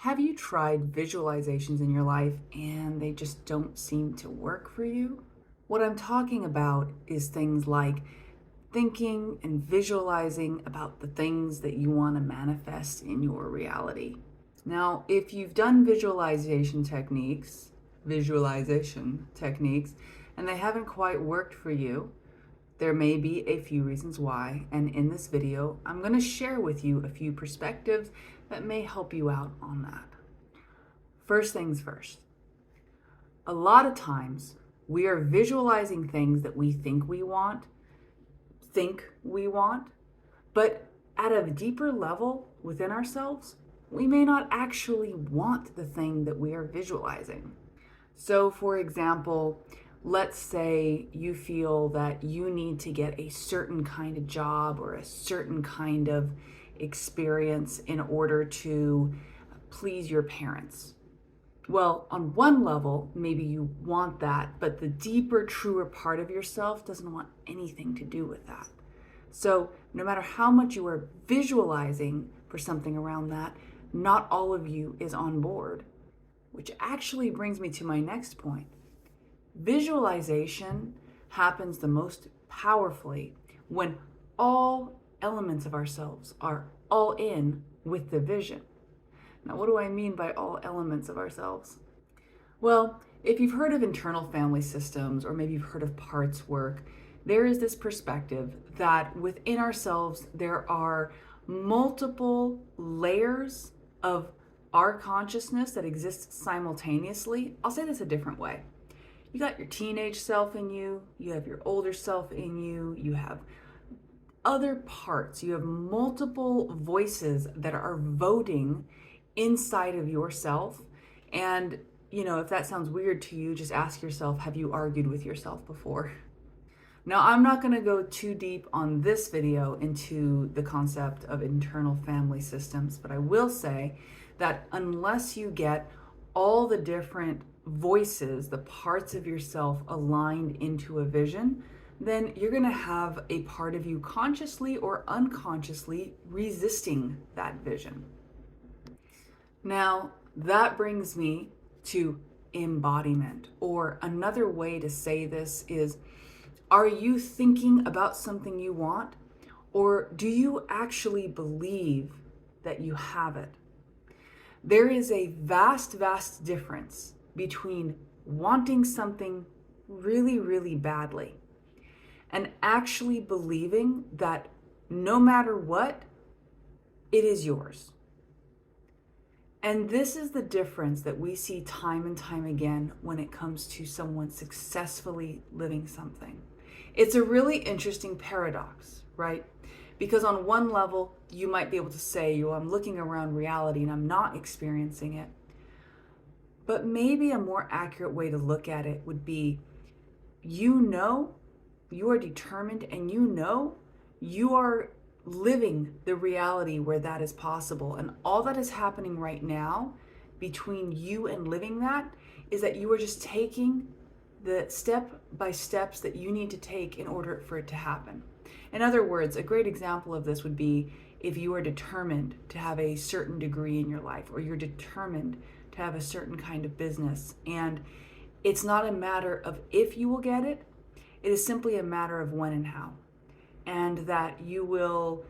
Have you tried visualizations in your life and they just don't seem to work for you? What I'm talking about is things like thinking and visualizing about the things that you want to manifest in your reality. Now, if you've done visualization techniques, and they haven't quite worked for you, there may be a few reasons why, and in this video, I'm going to share with you a few perspectives that may help you out on that. First things first, a lot of times we are visualizing things that we think we want, but at a deeper level within ourselves, we may not actually want the thing that we are visualizing. So, for example, let's say you feel that you need to get a certain kind of job or a certain kind of experience in order to please your parents. Well, on one level, maybe you want that, but the deeper, truer part of yourself doesn't want anything to do with that. So, no matter how much you are visualizing for something around that, not all of you is on board. Which actually brings me to my next point. Visualization happens the most powerfully when all elements of ourselves are all in with the vision. Now, what do I mean by all elements of ourselves? Well, if you've heard of internal family systems, or maybe you've heard of parts work, there is this perspective that within ourselves there are multiple layers of our consciousness that exists simultaneously. I'll say this a different way. You got your teenage self in you, you have your older self in you, you have other parts, you have multiple voices that are voting inside of yourself. And, if that sounds weird to you, just ask yourself, have you argued with yourself before? Now, I'm not going to go too deep on this video into the concept of internal family systems, but I will say that unless you get all the different voices, the parts of yourself aligned into a vision, then you're going to have a part of you consciously or unconsciously resisting that vision. Now, that brings me to embodiment, or another way to say this is, are you thinking about something you want, or do you actually believe that you have it? There is a vast, vast difference between wanting something really, really badly and actually believing that no matter what, it is yours. And this is the difference that we see time and time again when it comes to someone successfully living something. It's a really interesting paradox, right? Because on one level, you might be able to say, well, I'm looking around reality and I'm not experiencing it. But maybe a more accurate way to look at it would be, you are determined, and you are living the reality where that is possible. And all that is happening right now between you and living that is that you are just taking the step by steps that you need to take in order for it to happen. In other words, a great example of this would be if you are determined to have a certain degree in your life, or you're determined to have a certain kind of business. And it's not a matter of if you will get it, it is simply a matter of when and how. And that you will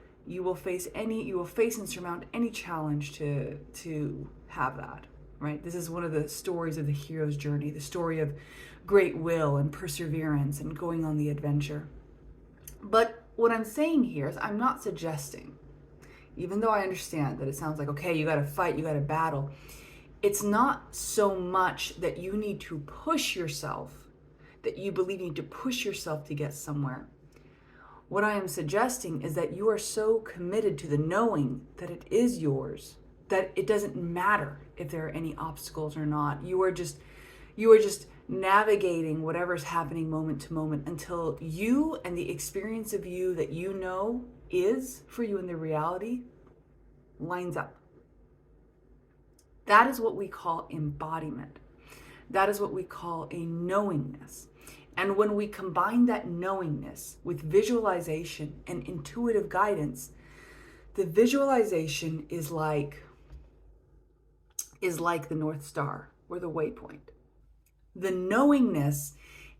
face and surmount any challenge to have that, right? This is one of the stories of the hero's journey, the story of great will and perseverance and going on the adventure. But what I'm saying here is, I'm not suggesting, even though I understand that it sounds like, okay, you got to fight, you got to battle. It's not so much that you need to push yourself, that you believe you need to push yourself to get somewhere. What I am suggesting is that you are so committed to the knowing that it is yours, that it doesn't matter if there are any obstacles or not. You are just navigating whatever's happening moment to moment until you and the experience of you that you know is for you in the reality lines up. That is what we call embodiment. That is what we call a knowingness. And when we combine that knowingness with visualization and intuitive guidance, the visualization is like is like the North Star or the waypoint. The knowingness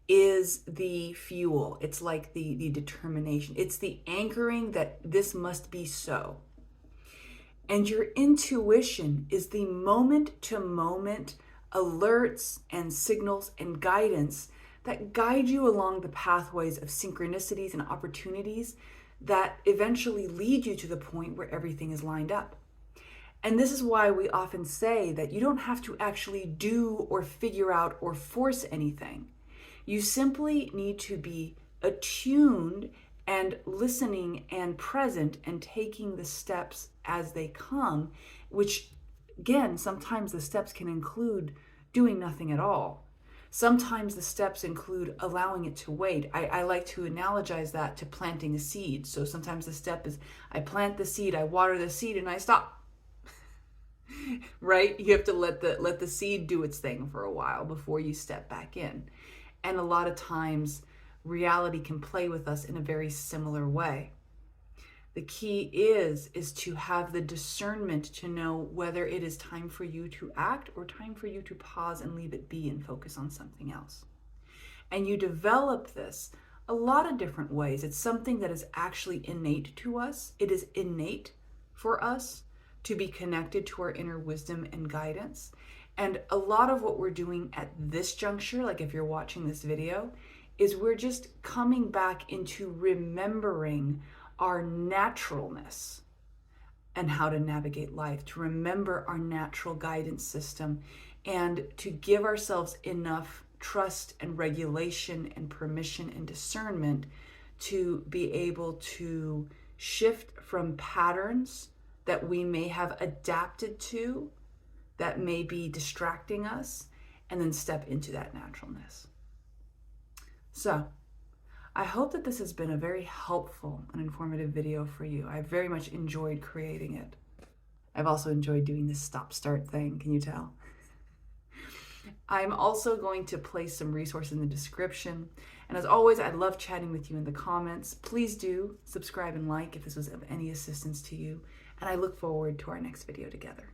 is the fuel. It's like the determination. It's the anchoring that this must be so. And your intuition is the moment to moment alerts and signals and guidance that guide you along the pathways of synchronicities and opportunities that eventually lead you to the point where everything is lined up. And this is why we often say that you don't have to actually do or figure out or force anything. You simply need to be attuned and listening and present and taking the steps as they come, which again, sometimes the steps can include doing nothing at all. Sometimes the steps include allowing it to wait. I like to analogize that to planting a seed. So sometimes the step is I plant the seed, I water the seed, and I stop. Right? You have to let the seed do its thing for a while before you step back in. And a lot of times reality can play with us in a very similar way. The key is to have the discernment to know whether it is time for you to act or time for you to pause and leave it be and focus on something else. And you develop this a lot of different ways. It's something that is actually innate to us. It is innate for us to be connected to our inner wisdom and guidance. And a lot of what we're doing at this juncture, like if you're watching this video, is we're just coming back into remembering our naturalness and how to navigate life, to remember our natural guidance system, and to give ourselves enough trust and regulation and permission and discernment to be able to shift from patterns that we may have adapted to that may be distracting us, and then step into that naturalness. So I hope that this has been a very helpful and informative video for you. I very much enjoyed creating it. I've also enjoyed doing this stop-start thing, can you tell? I'm also going to place some resources in the description. And as always, I love chatting with you in the comments. Please do subscribe and like if this was of any assistance to you. And I look forward to our next video together.